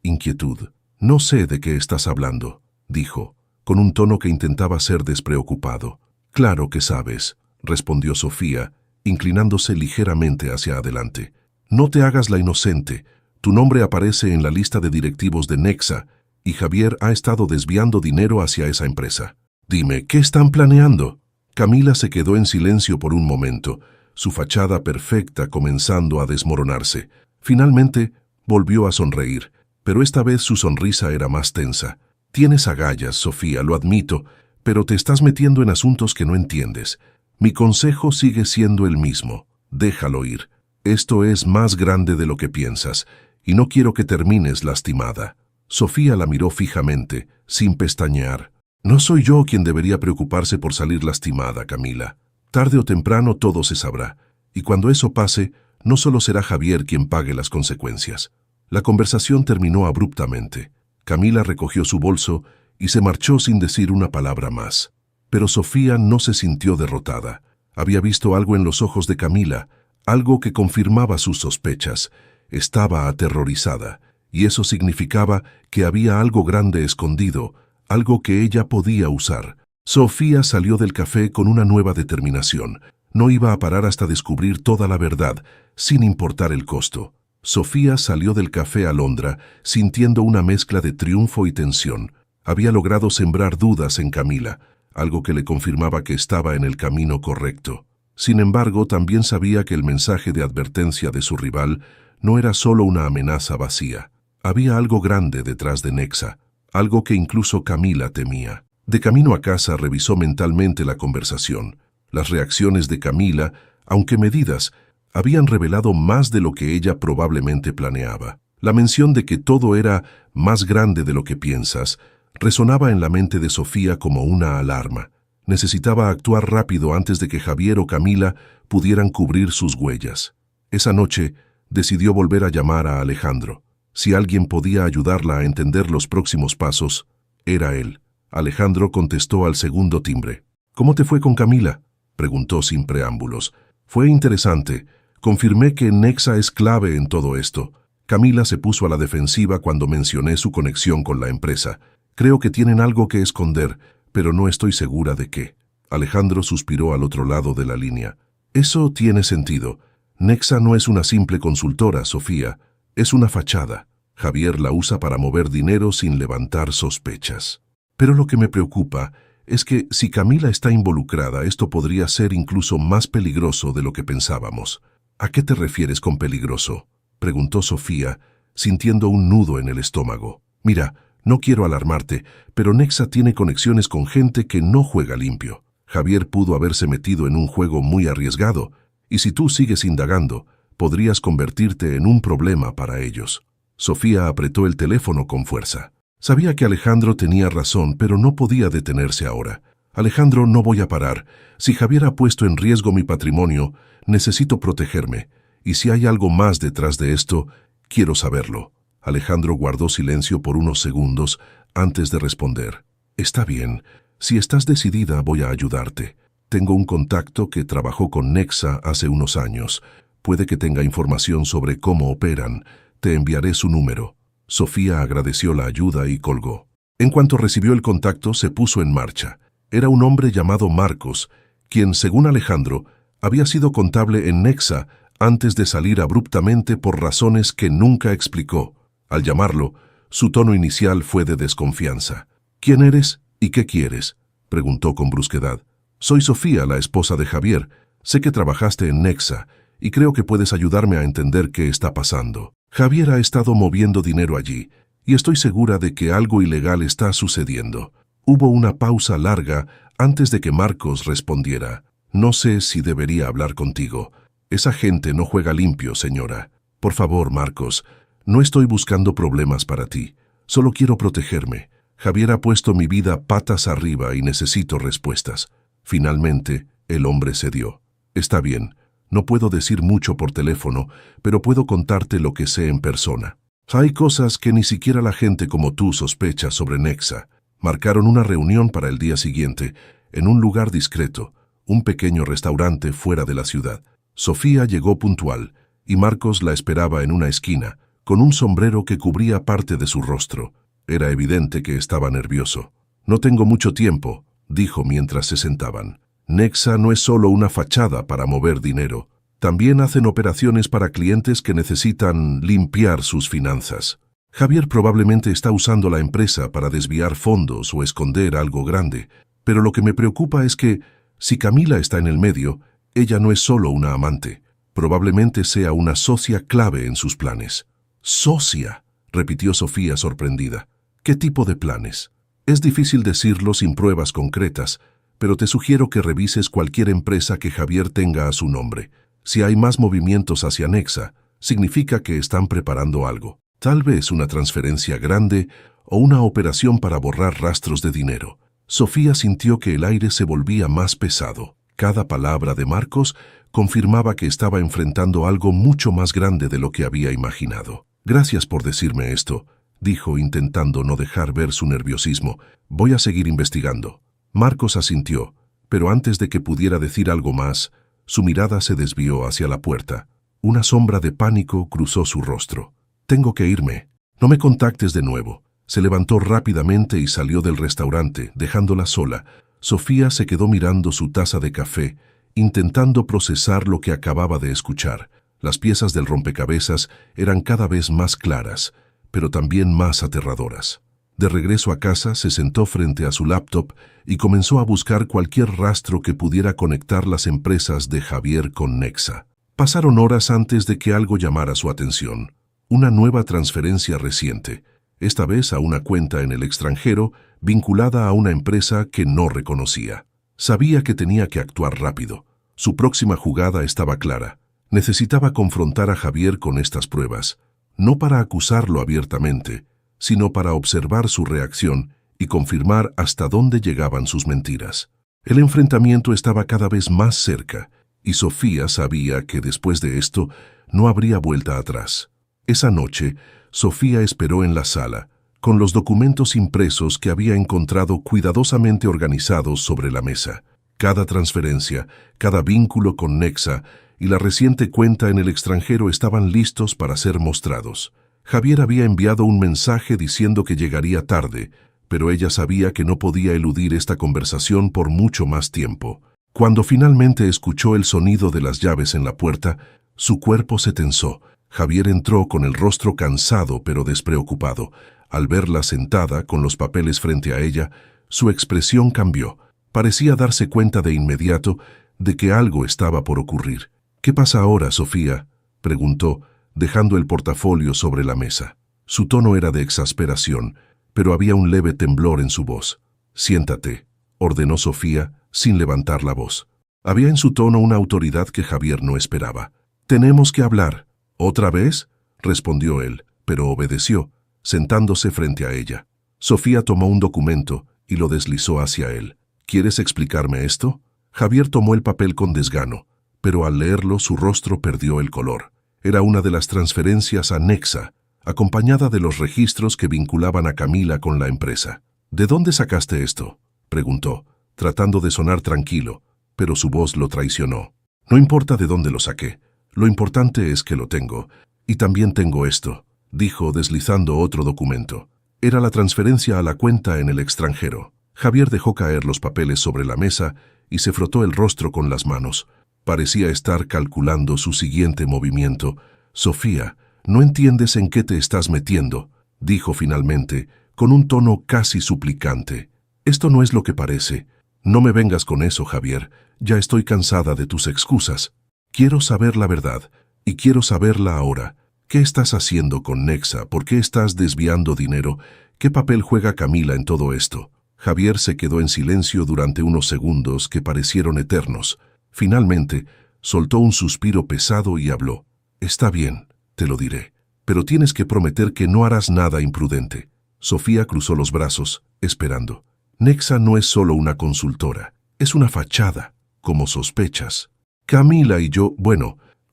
inquietud. «No sé de qué estás hablando», dijo, con un tono que intentaba ser despreocupado. «Claro que sabes», respondió Sofía, inclinándose ligeramente hacia adelante. «No te hagas la inocente. Tu nombre aparece en la lista de directivos de Nexa y Javier ha estado desviando dinero hacia esa empresa. Dime, ¿qué están planeando?» Camila se quedó en silencio por un momento, su fachada perfecta comenzando a desmoronarse. Finalmente, volvió a sonreír, pero esta vez su sonrisa era más tensa. «Tienes agallas, Sofía, lo admito, pero te estás metiendo en asuntos que no entiendes. Mi consejo sigue siendo el mismo. Déjalo ir. Esto es más grande de lo que piensas, y no quiero que termines lastimada». Sofía la miró fijamente, sin pestañear. «No soy yo quien debería preocuparse por salir lastimada, Camila. Tarde o temprano todo se sabrá, y cuando eso pase, no solo será Javier quien pague las consecuencias». La conversación terminó abruptamente. Camila recogió su bolso y se marchó sin decir una palabra más. Pero Sofía no se sintió derrotada. Había visto algo en los ojos de Camila, algo que confirmaba sus sospechas. Estaba aterrorizada, y eso significaba que había algo grande escondido, algo que ella podía usar. Sofía salió del café con una nueva determinación. No iba a parar hasta descubrir toda la verdad, sin importar el costo. Sofía salió del café Alondra sintiendo una mezcla de triunfo y tensión. Había logrado sembrar dudas en Camila, algo que le confirmaba que estaba en el camino correcto. Sin embargo, también sabía que el mensaje de advertencia de su rival no era solo una amenaza vacía. Había algo grande detrás de Nexa, algo que incluso Camila temía. De camino a casa revisó mentalmente la conversación. Las reacciones de Camila, aunque medidas, habían revelado más de lo que ella probablemente planeaba. La mención de que todo era más grande de lo que piensas resonaba en la mente de Sofía como una alarma. Necesitaba actuar rápido antes de que Javier o Camila pudieran cubrir sus huellas. Esa noche decidió volver a llamar a Alejandro. Si alguien podía ayudarla a entender los próximos pasos, era él. Alejandro contestó al segundo timbre. «¿Cómo te fue con Camila?», preguntó sin preámbulos. «Fue interesante. Confirmé que Nexa es clave en todo esto. Camila se puso a la defensiva cuando mencioné su conexión con la empresa. Creo que tienen algo que esconder, pero no estoy segura de qué». Alejandro suspiró al otro lado de la línea. «Eso tiene sentido. Nexa no es una simple consultora, Sofía. Es una fachada. Javier la usa para mover dinero sin levantar sospechas. Pero lo que me preocupa es que si Camila está involucrada, esto podría ser incluso más peligroso de lo que pensábamos». «¿A qué te refieres con peligroso?», preguntó Sofía, sintiendo un nudo en el estómago. «Mira, no quiero alarmarte, pero Nexa tiene conexiones con gente que no juega limpio. Javier pudo haberse metido en un juego muy arriesgado, y si tú sigues indagando, podrías convertirte en un problema para ellos». Sofía apretó el teléfono con fuerza. Sabía que Alejandro tenía razón, pero no podía detenerse ahora. «Alejandro, no voy a parar. Si Javier ha puesto en riesgo mi patrimonio, necesito protegerme. Y si hay algo más detrás de esto, quiero saberlo». Alejandro guardó silencio por unos segundos antes de responder. «Está bien. Si estás decidida, voy a ayudarte. Tengo un contacto que trabajó con Nexa hace unos años. Puede que tenga información sobre cómo operan. Te enviaré su número». Sofía agradeció la ayuda y colgó. En cuanto recibió el contacto, se puso en marcha. Era un hombre llamado Marcos, quien, según Alejandro, había sido contable en Nexa antes de salir abruptamente por razones que nunca explicó. Al llamarlo, su tono inicial fue de desconfianza. «¿Quién eres y qué quieres?», preguntó con brusquedad. «Soy Sofía, la esposa de Javier. Sé que trabajaste en Nexa y creo que puedes ayudarme a entender qué está pasando. Javier ha estado moviendo dinero allí y estoy segura de que algo ilegal está sucediendo». Hubo una pausa larga antes de que Marcos respondiera. «No sé si debería hablar contigo. Esa gente no juega limpio, señora. Por favor, Marcos, no estoy buscando problemas para ti. Solo quiero protegerme. Javier ha puesto mi vida patas arriba y necesito respuestas». Finalmente, el hombre cedió. «Está bien. No puedo decir mucho por teléfono, pero puedo contarte lo que sé en persona. Hay cosas que ni siquiera la gente como tú sospecha sobre Nexa». Marcaron una reunión para el día siguiente, en un lugar discreto, un pequeño restaurante fuera de la ciudad. Sofía llegó puntual, y Marcos la esperaba en una esquina, con un sombrero que cubría parte de su rostro. Era evidente que estaba nervioso. «No tengo mucho tiempo», dijo mientras se sentaban. «Nexa no es solo una fachada para mover dinero. También hacen operaciones para clientes que necesitan limpiar sus finanzas. Javier probablemente está usando la empresa para desviar fondos o esconder algo grande, pero lo que me preocupa es que, si Camila está en el medio, ella no es solo una amante. Probablemente sea una socia clave en sus planes». «¿Socia?», repitió Sofía sorprendida. «¿Qué tipo de planes?». «Es difícil decirlo sin pruebas concretas, pero te sugiero que revises cualquier empresa que Javier tenga a su nombre. Si hay más movimientos hacia Nexa, significa que están preparando algo. Tal vez una transferencia grande o una operación para borrar rastros de dinero». Sofía sintió que el aire se volvía más pesado. Cada palabra de Marcos confirmaba que estaba enfrentando algo mucho más grande de lo que había imaginado. «Gracias por decirme esto», dijo intentando no dejar ver su nerviosismo. «Voy a seguir investigando». Marcos asintió, pero antes de que pudiera decir algo más, su mirada se desvió hacia la puerta. Una sombra de pánico cruzó su rostro. «Tengo que irme. No me contactes de nuevo». Se levantó rápidamente y salió del restaurante, dejándola sola. Sofía se quedó mirando su taza de café, intentando procesar lo que acababa de escuchar. Las piezas del rompecabezas eran cada vez más claras, pero también más aterradoras. De regreso a casa, se sentó frente a su laptop y comenzó a buscar cualquier rastro que pudiera conectar las empresas de Javier con Nexa. Pasaron horas antes de que algo llamara su atención. Una nueva transferencia reciente, esta vez a una cuenta en el extranjero vinculada a una empresa que no reconocía. Sabía que tenía que actuar rápido. Su próxima jugada estaba clara. Necesitaba confrontar a Javier con estas pruebas, no para acusarlo abiertamente, sino para observar su reacción y confirmar hasta dónde llegaban sus mentiras. El enfrentamiento estaba cada vez más cerca, y Sofía sabía que después de esto no habría vuelta atrás. Esa noche, Sofía esperó en la sala, con los documentos impresos que había encontrado cuidadosamente organizados sobre la mesa. Cada transferencia, cada vínculo con Nexa y la reciente cuenta en el extranjero estaban listos para ser mostrados. Javier había enviado un mensaje diciendo que llegaría tarde, pero ella sabía que no podía eludir esta conversación por mucho más tiempo. Cuando finalmente escuchó el sonido de las llaves en la puerta, su cuerpo se tensó. Javier entró con el rostro cansado pero despreocupado. Al verla sentada con los papeles frente a ella, su expresión cambió. Parecía darse cuenta de inmediato de que algo estaba por ocurrir. «¿Qué pasa ahora, Sofía?», preguntó, dejando el portafolio sobre la mesa. Su tono era de exasperación, pero había un leve temblor en su voz. «Siéntate», ordenó Sofía, sin levantar la voz. Había en su tono una autoridad que Javier no esperaba. «Tenemos que hablar». «¿Otra vez?», respondió él, pero obedeció, sentándose frente a ella. Sofía tomó un documento y lo deslizó hacia él. «¿Quieres explicarme esto?». Javier tomó el papel con desgano, pero al leerlo su rostro perdió el color. Era una de las transferencias a Nexa, acompañada de los registros que vinculaban a Camila con la empresa. «¿De dónde sacaste esto?», preguntó, tratando de sonar tranquilo, pero su voz lo traicionó. «No importa de dónde lo saqué. Lo importante es que lo tengo. Y también tengo esto», dijo deslizando otro documento. Era la transferencia a la cuenta en el extranjero. Javier dejó caer los papeles sobre la mesa y se frotó el rostro con las manos. Parecía estar calculando su siguiente movimiento. «Sofía, no entiendes en qué te estás metiendo», dijo finalmente, con un tono casi suplicante. «Esto no es lo que parece. No me vengas con eso, Javier. Ya estoy cansada de tus excusas. Quiero saber la verdad, y quiero saberla ahora. ¿Qué estás haciendo con Nexa? ¿Por qué estás desviando dinero? ¿Qué papel juega Camila en todo esto?». Javier se quedó en silencio durante unos segundos que parecieron eternos. Finalmente, soltó un suspiro pesado y habló. «Está bien, te lo diré, pero tienes que prometer que no harás nada imprudente». Sofía cruzó los brazos, esperando. «Nexa no es solo una consultora, es una fachada, como sospechas. Camila y yo,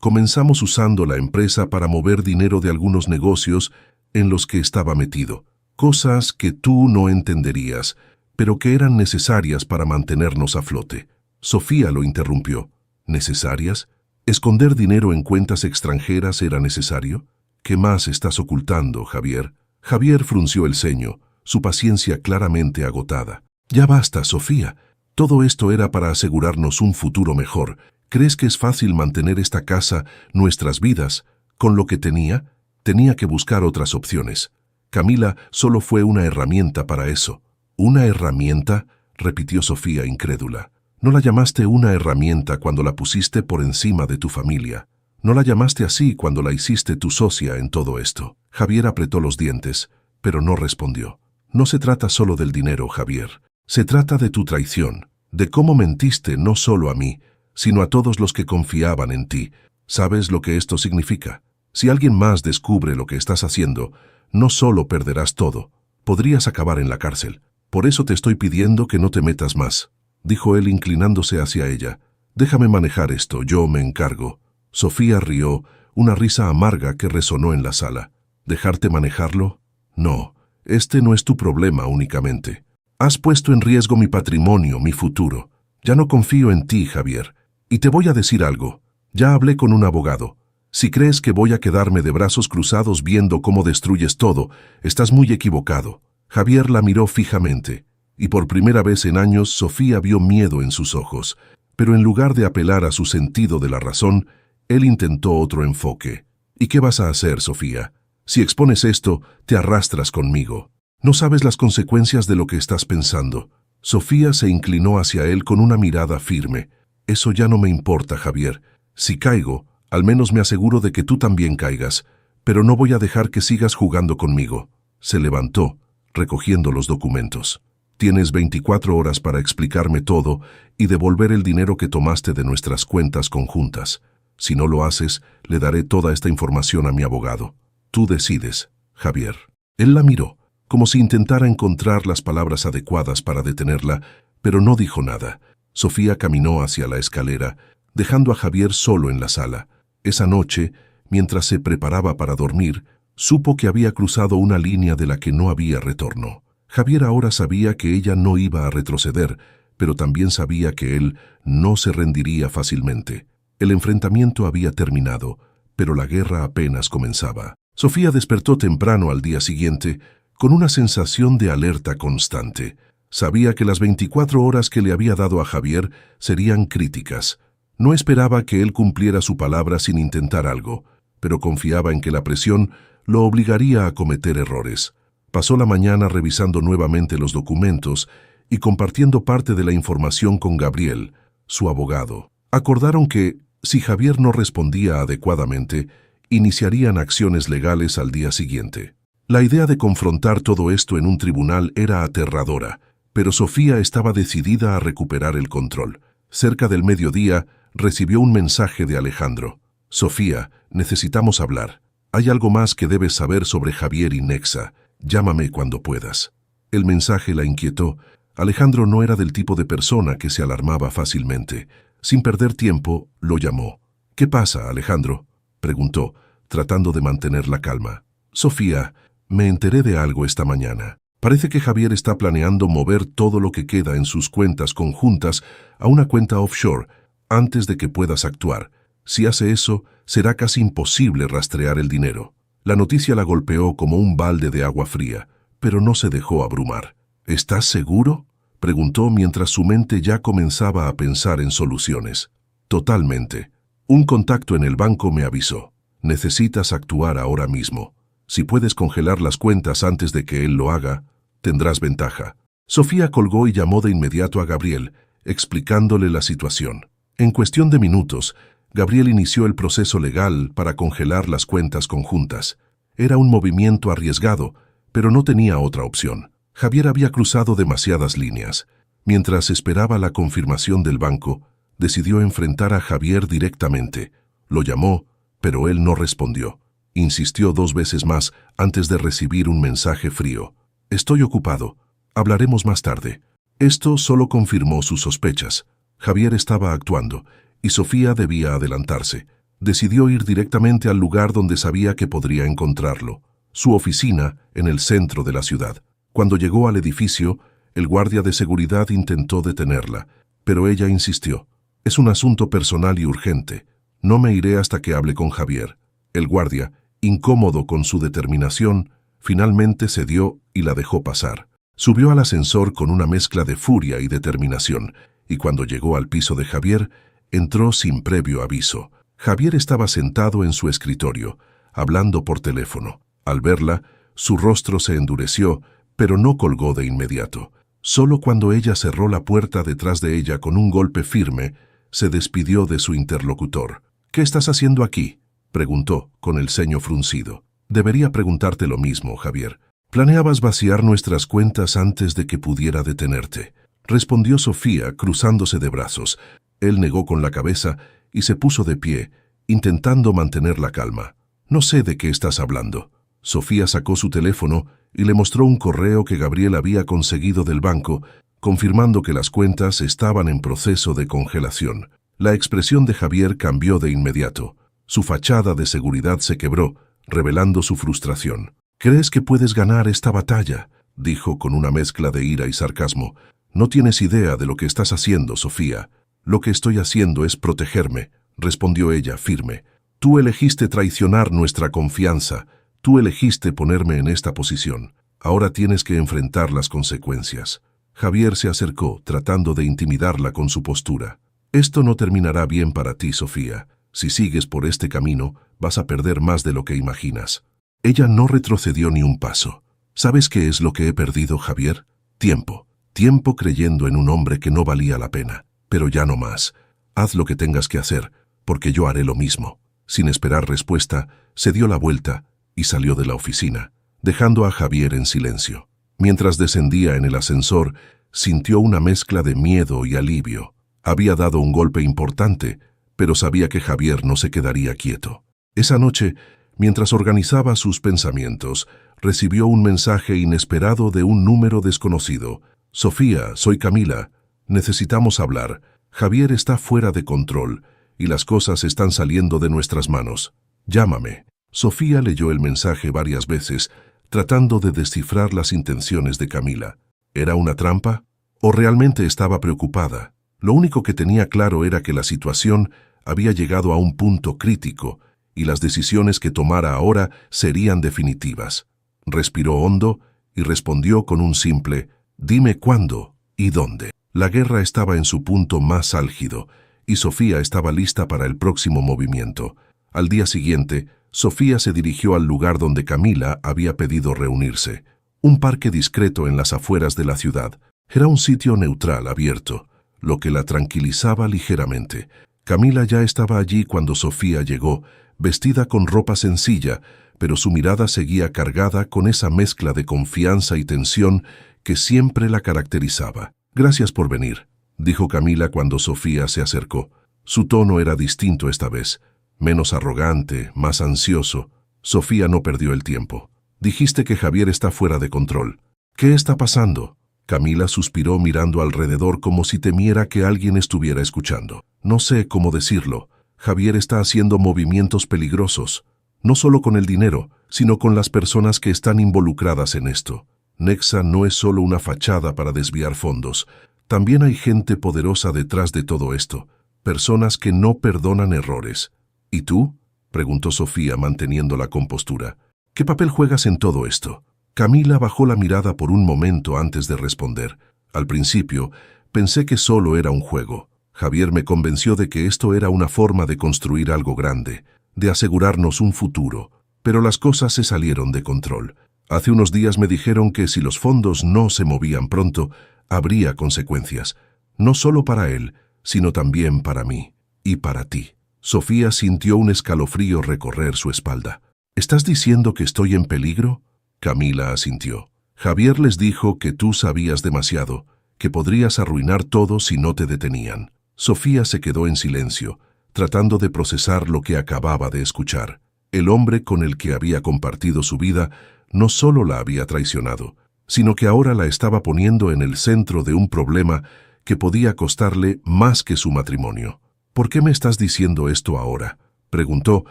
comenzamos usando la empresa para mover dinero de algunos negocios en los que estaba metido. Cosas que tú no entenderías, pero que eran necesarias para mantenernos a flote». Sofía lo interrumpió. «¿Necesarias? ¿Esconder dinero en cuentas extranjeras era necesario? ¿Qué más estás ocultando, Javier? Javier frunció el ceño, su paciencia claramente agotada. Ya basta, Sofía. Todo esto era para asegurarnos un futuro mejor. ¿Crees que es fácil mantener esta casa, nuestras vidas, con lo que tenía? Tenía que buscar otras opciones. Camila solo fue una herramienta para eso. ¿Una herramienta?, repitió Sofía incrédula. No la llamaste una herramienta cuando la pusiste por encima de tu familia. No la llamaste así cuando la hiciste tu socia en todo esto. Javier apretó los dientes, pero no respondió. No se trata solo del dinero, Javier. Se trata de tu traición, de cómo mentiste no solo a mí, sino a todos los que confiaban en ti. ¿Sabes lo que esto significa? Si alguien más descubre lo que estás haciendo, no solo perderás todo, podrías acabar en la cárcel. Por eso te estoy pidiendo que no te metas más, dijo él inclinándose hacia ella. Déjame manejar esto, yo me encargo. Sofía rió, una risa amarga que resonó en la sala. ¿Dejarte manejarlo? No, este no es tu problema únicamente. Has puesto en riesgo mi patrimonio, mi futuro. Ya no confío en ti, Javier. Y te voy a decir algo. Ya hablé con un abogado. Si crees que voy a quedarme de brazos cruzados viendo cómo destruyes todo, estás muy equivocado. Javier la miró fijamente, y por primera vez en años Sofía vio miedo en sus ojos, pero en lugar de apelar a su sentido de la razón, él intentó otro enfoque. ¿Y qué vas a hacer, Sofía? Si expones esto, te arrastras conmigo. No sabes las consecuencias de lo que estás pensando. Sofía se inclinó hacia él con una mirada firme. Eso ya no me importa, Javier. Si caigo, al menos me aseguro de que tú también caigas, pero no voy a dejar que sigas jugando conmigo. Se levantó, recogiendo los documentos. Tienes 24 horas para explicarme todo y devolver el dinero que tomaste de nuestras cuentas conjuntas. Si no lo haces, le daré toda esta información a mi abogado. Tú decides, Javier. Él la miró, como si intentara encontrar las palabras adecuadas para detenerla, pero no dijo nada. Sofía caminó hacia la escalera, dejando a Javier solo en la sala. Esa noche, mientras se preparaba para dormir, supo que había cruzado una línea de la que no había retorno. Javier ahora sabía que ella no iba a retroceder, pero también sabía que él no se rendiría fácilmente. El enfrentamiento había terminado, pero la guerra apenas comenzaba. Sofía despertó temprano al día siguiente, con una sensación de alerta constante. Sabía que las 24 horas que le había dado a Javier serían críticas. No esperaba que él cumpliera su palabra sin intentar algo, pero confiaba en que la presión lo obligaría a cometer errores. Pasó la mañana revisando nuevamente los documentos y compartiendo parte de la información con Gabriel, su abogado. Acordaron que, si Javier no respondía adecuadamente, iniciarían acciones legales al día siguiente. La idea de confrontar todo esto en un tribunal era aterradora, pero Sofía estaba decidida a recuperar el control. Cerca del mediodía, recibió un mensaje de Alejandro. Sofía, necesitamos hablar. Hay algo más que debes saber sobre Javier y Nexa. Llámame cuando puedas. El mensaje la inquietó. Alejandro no era del tipo de persona que se alarmaba fácilmente. Sin perder tiempo, lo llamó. ¿Qué pasa, Alejandro?, preguntó, tratando de mantener la calma. Sofía, me enteré de algo esta mañana. Parece que Javier está planeando mover todo lo que queda en sus cuentas conjuntas a una cuenta offshore antes de que puedas actuar. Si hace eso, será casi imposible rastrear el dinero. La noticia la golpeó como un balde de agua fría, pero no se dejó abrumar. ¿Estás seguro?, preguntó mientras su mente ya comenzaba a pensar en soluciones. Totalmente. Un contacto en el banco me avisó. Necesitas actuar ahora mismo. Si puedes congelar las cuentas antes de que él lo haga, tendrás ventaja. Sofía colgó y llamó de inmediato a Gabriel, explicándole la situación. En cuestión de minutos, Gabriel inició el proceso legal para congelar las cuentas conjuntas. Era un movimiento arriesgado, pero no tenía otra opción. Javier había cruzado demasiadas líneas. Mientras esperaba la confirmación del banco, decidió enfrentar a Javier directamente. Lo llamó, pero él no respondió. Insistió 2 veces más antes de recibir un mensaje frío. Estoy ocupado. Hablaremos más tarde. Esto solo confirmó sus sospechas. Javier estaba actuando, y Sofía debía adelantarse. Decidió ir directamente al lugar donde sabía que podría encontrarlo, su oficina en el centro de la ciudad. Cuando llegó al edificio, el guardia de seguridad intentó detenerla, pero ella insistió. Es un asunto personal y urgente. No me iré hasta que hable con Javier. El guardia, incómodo con su determinación, finalmente cedió y la dejó pasar. Subió al ascensor con una mezcla de furia y determinación, y cuando llegó al piso de Javier, entró sin previo aviso. Javier estaba sentado en su escritorio, hablando por teléfono. Al verla, su rostro se endureció, pero no colgó de inmediato. Solo cuando ella cerró la puerta detrás de ella con un golpe firme, se despidió de su interlocutor. «¿Qué estás haciendo aquí?», preguntó, con el ceño fruncido. «Debería preguntarte lo mismo, Javier. Planeabas vaciar nuestras cuentas antes de que pudiera detenerte», respondió Sofía, cruzándose de brazos. Él negó con la cabeza y se puso de pie, intentando mantener la calma. «No sé de qué estás hablando». Sofía sacó su teléfono y le mostró un correo que Gabriel había conseguido del banco, confirmando que las cuentas estaban en proceso de congelación. La expresión de Javier cambió de inmediato. Su fachada de seguridad se quebró, revelando su frustración. «¿Crees que puedes ganar esta batalla?», dijo con una mezcla de ira y sarcasmo. «No tienes idea de lo que estás haciendo, Sofía». «Lo que estoy haciendo es protegerme», respondió ella, firme. «Tú elegiste traicionar nuestra confianza. Tú elegiste ponerme en esta posición. Ahora tienes que enfrentar las consecuencias». Javier se acercó, tratando de intimidarla con su postura. «Esto no terminará bien para ti, Sofía. Si sigues por este camino, vas a perder más de lo que imaginas». Ella no retrocedió ni un paso. «¿Sabes qué es lo que he perdido, Javier? Tiempo. Tiempo creyendo en un hombre que no valía la pena. Pero ya no más. Haz lo que tengas que hacer, porque yo haré lo mismo». Sin esperar respuesta, se dio la vuelta y salió de la oficina, dejando a Javier en silencio. Mientras descendía en el ascensor, sintió una mezcla de miedo y alivio. Había dado un golpe importante, pero sabía que Javier no se quedaría quieto. Esa noche, mientras organizaba sus pensamientos, recibió un mensaje inesperado de un número desconocido. «Sofía, soy Camila. Necesitamos hablar. Javier está fuera de control y las cosas están saliendo de nuestras manos. Llámame». Sofía leyó el mensaje varias veces, tratando de descifrar las intenciones de Camila. ¿Era una trampa? ¿O realmente estaba preocupada? Lo único que tenía claro era que la situación había llegado a un punto crítico y las decisiones que tomara ahora serían definitivas. Respiró hondo y respondió con un simple «Dime cuándo y dónde». La guerra estaba en su punto más álgido y Sofía estaba lista para el próximo movimiento. Al día siguiente, Sofía se dirigió al lugar donde Camila había pedido reunirse, un parque discreto en las afueras de la ciudad. Era un sitio neutral, abierto, lo que la tranquilizaba ligeramente. Camila ya estaba allí cuando Sofía llegó, vestida con ropa sencilla, pero su mirada seguía cargada con esa mezcla de confianza y tensión que siempre la caracterizaba. «Gracias por venir», dijo Camila cuando Sofía se acercó. Su tono era distinto esta vez, menos arrogante, más ansioso. Sofía no perdió el tiempo. «Dijiste que Javier está fuera de control. ¿Qué está pasando?». Camila suspiró mirando alrededor como si temiera que alguien estuviera escuchando. «No sé cómo decirlo. Javier está haciendo movimientos peligrosos, no solo con el dinero, sino con las personas que están involucradas en esto. Nexa no es solo una fachada para desviar fondos. También hay gente poderosa detrás de todo esto, personas que no perdonan errores». «¿Y tú?», preguntó Sofía manteniendo la compostura. «¿Qué papel juegas en todo esto?». Camila bajó la mirada por un momento antes de responder. «Al principio, pensé que solo era un juego. Javier me convenció de que esto era una forma de construir algo grande, de asegurarnos un futuro, pero las cosas se salieron de control. Hace unos días me dijeron que si los fondos no se movían pronto, habría consecuencias, no solo para él, sino también para mí y para ti». Sofía sintió un escalofrío recorrer su espalda. «¿Estás diciendo que estoy en peligro?». Camila asintió. «Javier les dijo que tú sabías demasiado, que podrías arruinar todo si no te detenían». Sofía se quedó en silencio, tratando de procesar lo que acababa de escuchar. El hombre con el que había compartido su vida no solo la había traicionado, sino que ahora la estaba poniendo en el centro de un problema que podía costarle más que su matrimonio. «¿Por qué me estás diciendo esto ahora?», preguntó,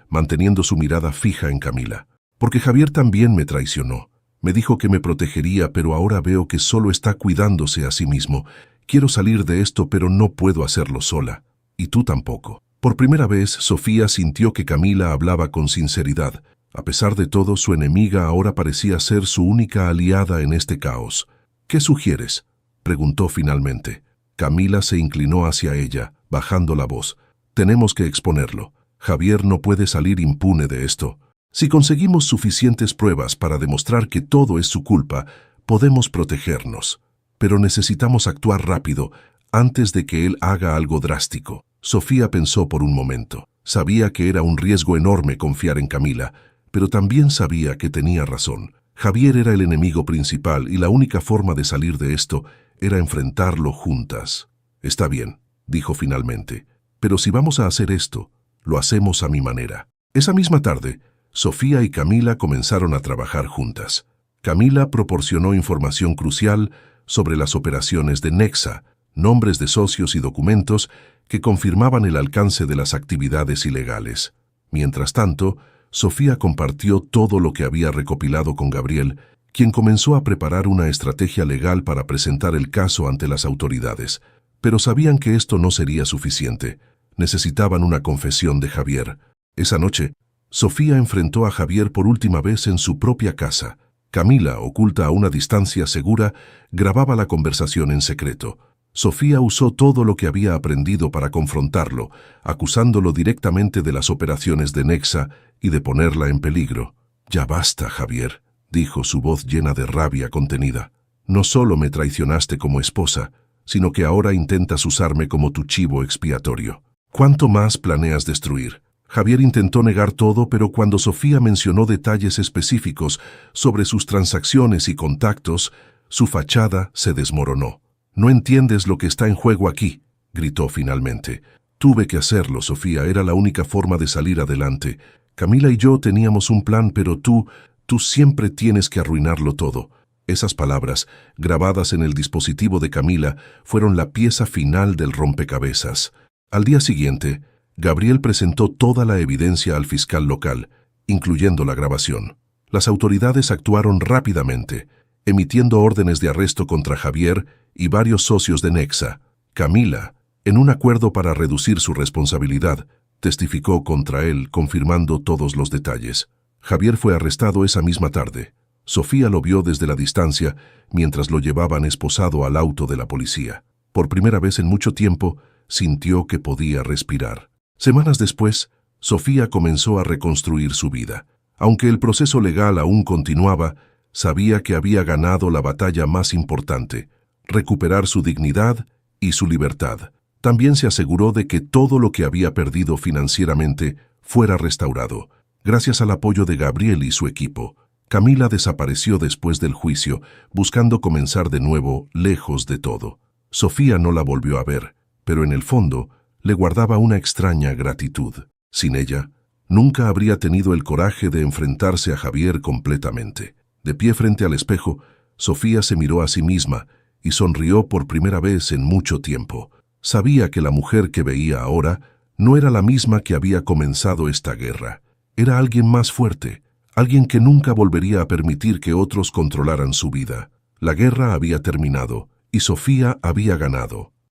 manteniendo su mirada fija en Camila. «Porque Javier también me traicionó. Me dijo que me protegería, pero ahora veo que solo está cuidándose a sí mismo. Quiero salir de esto, pero no puedo hacerlo sola. Y tú tampoco». Por primera vez, Sofía sintió que Camila hablaba con sinceridad. A pesar de todo, su enemiga ahora parecía ser su única aliada en este caos. «¿Qué sugieres?», preguntó finalmente. Camila se inclinó hacia ella, bajando la voz. «Tenemos que exponerlo. Javier no puede salir impune de esto. Si conseguimos suficientes pruebas para demostrar que todo es su culpa, podemos protegernos. Pero necesitamos actuar rápido, antes de que él haga algo drástico». Sofía pensó por un momento. Sabía que era un riesgo enorme confiar en Camila, pero también sabía que tenía razón. Javier era el enemigo principal y la única forma de salir de esto era enfrentarlo juntas. «Está bien», dijo finalmente, «pero si vamos a hacer esto, lo hacemos a mi manera». Esa misma tarde, Sofía y Camila comenzaron a trabajar juntas. Camila proporcionó información crucial sobre las operaciones de Nexa, nombres de socios y documentos que confirmaban el alcance de las actividades ilegales. Mientras tanto, Sofía compartió todo lo que había recopilado con Gabriel, quien comenzó a preparar una estrategia legal para presentar el caso ante las autoridades. Pero sabían que esto no sería suficiente. Necesitaban una confesión de Javier. Esa noche, Sofía enfrentó a Javier por última vez en su propia casa. Camila, oculta a una distancia segura, grababa la conversación en secreto. Sofía usó todo lo que había aprendido para confrontarlo, acusándolo directamente de las operaciones de Nexa y de ponerla en peligro. «Ya basta, Javier», dijo, su voz llena de rabia contenida. «No solo me traicionaste como esposa, sino que ahora intentas usarme como tu chivo expiatorio. ¿Cuánto más planeas destruir?». Javier intentó negar todo, pero cuando Sofía mencionó detalles específicos sobre sus transacciones y contactos, su fachada se desmoronó. «No entiendes lo que está en juego aquí», gritó finalmente. «Tuve que hacerlo, Sofía, era la única forma de salir adelante. Camila y yo teníamos un plan, pero tú siempre tienes que arruinarlo todo». Esas palabras, grabadas en el dispositivo de Camila, fueron la pieza final del rompecabezas. Al día siguiente, Gabriel presentó toda la evidencia al fiscal local, incluyendo la grabación. Las autoridades actuaron rápidamente, emitiendo órdenes de arresto contra Javier y varios socios de Nexa. Camila, en un acuerdo para reducir su responsabilidad, testificó contra él, confirmando todos los detalles. Javier fue arrestado esa misma tarde. Sofía lo vio desde la distancia mientras lo llevaban esposado al auto de la policía. Por primera vez en mucho tiempo, sintió que podía respirar. Semanas después, Sofía comenzó a reconstruir su vida. Aunque el proceso legal aún continuaba, sabía que había ganado la batalla más importante: recuperar su dignidad y su libertad. También se aseguró de que todo lo que había perdido financieramente fuera restaurado. Gracias al apoyo de Gabriel y su equipo, Camila desapareció después del juicio, buscando comenzar de nuevo lejos de todo. Sofía no la volvió a ver, pero en el fondo le guardaba una extraña gratitud. Sin ella, nunca habría tenido el coraje de enfrentarse a Javier completamente. De pie frente al espejo, Sofía se miró a sí misma y sonrió por primera vez en mucho tiempo. Sabía que la mujer que veía ahora no era la misma que había comenzado esta guerra. Era alguien más fuerte, alguien que nunca volvería a permitir que otros controlaran su vida. La guerra había terminado y Sofía había ganado.